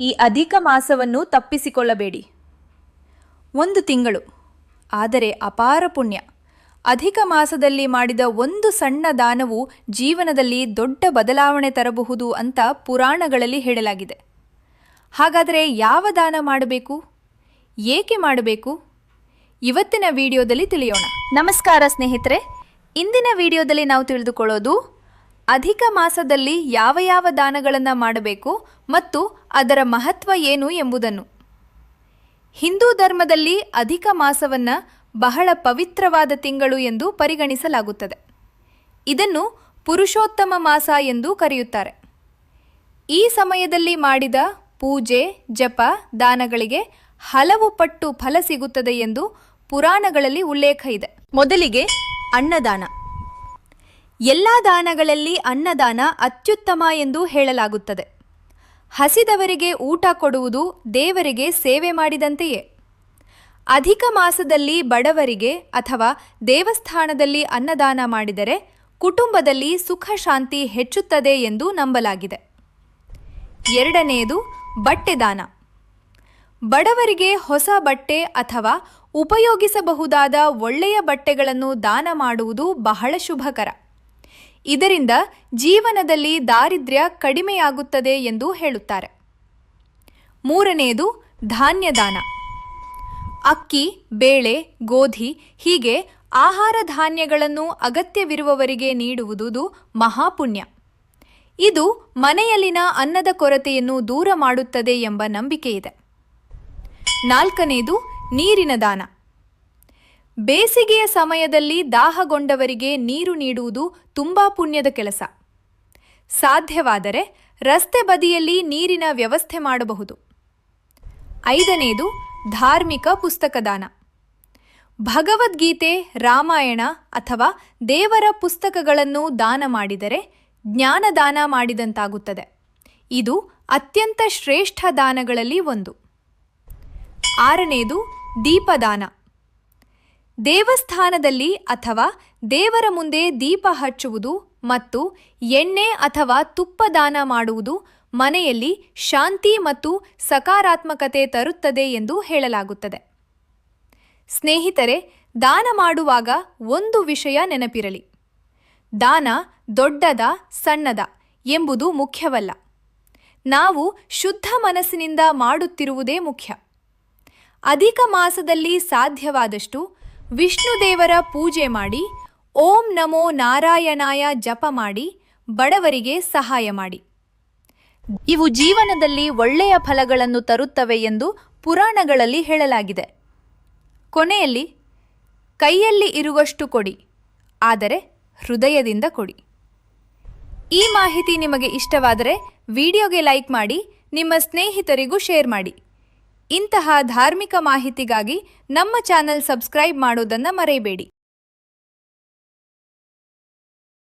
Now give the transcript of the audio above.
ಈ ಅಧಿಕ ಮಾಸವನ್ನು ತಪ್ಪಿಸಿಕೊಳ್ಳಬೇಡಿ. 1 ತಿಂಗಳು, ಆದರೆ ಅಪಾರ ಪುಣ್ಯ. ಅಧಿಕ ಮಾಸದಲ್ಲಿ ಮಾಡಿದ ಒಂದು ಸಣ್ಣ ದಾನವು ಜೀವನದಲ್ಲಿ ದೊಡ್ಡ ಬದಲಾವಣೆ ತರಬಹುದು ಅಂತ ಪುರಾಣಗಳಲ್ಲಿ ಹೇಳಲಾಗಿದೆ. ಹಾಗಾದರೆ ಯಾವ ದಾನ ಮಾಡಬೇಕು, ಏಕೆ ಮಾಡಬೇಕು? ಇವತ್ತಿನ ವಿಡಿಯೋದಲ್ಲಿ ತಿಳಿಯೋಣ. ನಮಸ್ಕಾರ ಸ್ನೇಹಿತರೆ, ಇಂದಿನ ವಿಡಿಯೋದಲ್ಲಿ ನಾವು ತಿಳಿದುಕೊಳ್ಳೋದು ಅಧಿಕ ಮಾಸದಲ್ಲಿ ಯಾವ ಯಾವ ದಾನಗಳನ್ನು ಮಾಡಬೇಕು ಮತ್ತು ಅದರ ಮಹತ್ವ ಏನು ಎಂಬುದನ್ನು. ಹಿಂದೂ ಧರ್ಮದಲ್ಲಿ ಅಧಿಕ ಮಾಸವನ್ನು ಬಹಳ ಪವಿತ್ರವಾದ ತಿಂಗಳು ಎಂದು ಪರಿಗಣಿಸಲಾಗುತ್ತದೆ. ಇದನ್ನು ಪುರುಷೋತ್ತಮ ಮಾಸ ಎಂದು ಕರೆಯುತ್ತಾರೆ. ಈ ಸಮಯದಲ್ಲಿ ಮಾಡಿದ ಪೂಜೆ, ಜಪ, ದಾನಗಳಿಗೆ ಹಲವು ಪಟ್ಟು ಫಲ ಸಿಗುತ್ತದೆ ಎಂದು ಪುರಾಣಗಳಲ್ಲಿ ಉಲ್ಲೇಖ ಇದೆ. ಮೊದಲಿಗೆ ಅನ್ನದಾನ. ಎಲ್ಲ ದಾನಗಳಲ್ಲಿ ಅನ್ನದಾನ ಅತ್ಯುತ್ತಮ ಎಂದು ಹೇಳಲಾಗುತ್ತದೆ. ಹಸಿದವರಿಗೆ ಊಟ ಕೊಡುವುದು ದೇವರಿಗೆ ಸೇವೆ ಮಾಡಿದಂತೆಯೇ. ಅಧಿಕ ಮಾಸದಲ್ಲಿ ಬಡವರಿಗೆ ಅಥವಾ ದೇವಸ್ಥಾನದಲ್ಲಿ ಅನ್ನದಾನ ಮಾಡಿದರೆ ಕುಟುಂಬದಲ್ಲಿ ಸುಖ ಶಾಂತಿ ಹೆಚ್ಚುತ್ತದೆ ಎಂದು ನಂಬಲಾಗಿದೆ. 2ನೇದು ಬಟ್ಟೆ ದಾನ. ಬಡವರಿಗೆ ಹೊಸ ಬಟ್ಟೆ ಅಥವಾ ಉಪಯೋಗಿಸಬಹುದಾದ ಒಳ್ಳೆಯ ಬಟ್ಟೆಗಳನ್ನು ದಾನ ಮಾಡುವುದು ಬಹಳ ಶುಭಕರ. ಇದರಿಂದ ಜೀವನದಲ್ಲಿ ದಾರಿದ್ರ್ಯ ಕಡಿಮೆಯಾಗುತ್ತದೆ ಎಂದು ಹೇಳುತ್ತಾರೆ. 3ನೇದು ಧಾನ್ಯ ದಾನ. ಅಕ್ಕಿ, ಬೇಳೆ, ಗೋಧಿ ಹೀಗೆ ಆಹಾರ ಧಾನ್ಯಗಳನ್ನು ಅಗತ್ಯವಿರುವವರಿಗೆ ನೀಡುವುದು ಮಹಾಪುಣ್ಯ. ಇದು ಮನೆಯಲ್ಲಿನ ಅನ್ನದ ಕೊರತೆಯನ್ನು ದೂರ ಮಾಡುತ್ತದೆ ಎಂಬ ನಂಬಿಕೆಯಿದೆ. 4ನೇದು ನೀರಿನ ದಾನ. ಬೇಸಿಗೆಯ ಸಮಯದಲ್ಲಿ ದಾಹಗೊಂಡವರಿಗೆ ನೀರು ನೀಡುವುದು ತುಂಬಾ ಪುಣ್ಯದ ಕೆಲಸ. ಸಾಧ್ಯವಾದರೆ ರಸ್ತೆ ಬದಿಯಲ್ಲಿ ನೀರಿನ ವ್ಯವಸ್ಥೆ ಮಾಡಬಹುದು. 5ನೇದು ಧಾರ್ಮಿಕ ಪುಸ್ತಕ ದಾನ. ಭಗವದ್ಗೀತೆ, ರಾಮಾಯಣ ಅಥವಾ ದೇವರ ಪುಸ್ತಕಗಳನ್ನು ದಾನ ಮಾಡಿದರೆ ಜ್ಞಾನದಾನ ಮಾಡಿದಂತಾಗುತ್ತದೆ. ಇದು ಅತ್ಯಂತ ಶ್ರೇಷ್ಠ ದಾನಗಳಲ್ಲಿ ಒಂದು. 6ನೇದು ದೀಪದಾನ. ದೇವಸ್ಥಾನದಲ್ಲಿ ಅಥವಾ ದೇವರ ಮುಂದೆ ದೀಪ ಹಚ್ಚುವುದು ಮತ್ತು ಎಣ್ಣೆ ಅಥವಾ ತುಪ್ಪ ದಾನ ಮಾಡುವುದು ಮನೆಯಲ್ಲಿ ಶಾಂತಿ ಮತ್ತು ಸಕಾರಾತ್ಮಕತೆ ತರುತ್ತದೆ ಎಂದು ಹೇಳಲಾಗುತ್ತದೆ. ಸ್ನೇಹಿತರೆ, ದಾನ ಮಾಡುವಾಗ ಒಂದು ವಿಷಯ ನೆನಪಿರಲಿ. ದಾನ ದೊಡ್ಡದ ಸಣ್ಣದ ಎಂಬುದು ಮುಖ್ಯವಲ್ಲ. ನಾವು ಶುದ್ಧ ಮನಸ್ಸಿನಿಂದ ಮಾಡುತ್ತಿರುವುದೇ ಮುಖ್ಯ. ಅಧಿಕ ಮಾಸದಲ್ಲಿ ಸಾಧ್ಯವಾದಷ್ಟು ವಿಷ್ಣು ದೇವರ ಪೂಜೆ ಮಾಡಿ, ಓಂ ನಮೋ ನಾರಾಯಣಾಯ ಜಪ ಮಾಡಿ ಬಡವರಿಗೆ ಸಹಾಯ ಮಾಡಿ. ಇವು ಜೀವನದಲ್ಲಿ ಒಳ್ಳೆಯ ಫಲಗಳನ್ನು ತರುತ್ತವೆ ಎಂದು ಪುರಾಣಗಳಲ್ಲಿ ಹೇಳಲಾಗಿದೆ. ಕೊನೆಯಲ್ಲಿ, ಕೈಯಲ್ಲಿ ಇರುವಷ್ಟು ಕೊಡಿ, ಆದರೆ ಹೃದಯದಿಂದ ಕೊಡಿ. ಈ ಮಾಹಿತಿ ನಿಮಗೆ ಇಷ್ಟವಾದರೆ ವಿಡಿಯೋಗೆ ಲೈಕ್ ಮಾಡಿ, ನಿಮ್ಮ ಸ್ನೇಹಿತರಿಗೂ ಶೇರ್ ಮಾಡಿ. ಇಂತಹ ಧಾರ್ಮಿಕ ಮಾಹಿತಿಗಾಗಿ ನಮ್ಮ ಚಾನೆಲ್ ಸಬ್ಸ್ಕ್ರೈಬ್ ಮಾಡೋದನ್ನು ಮರೆಯಬೇಡಿ.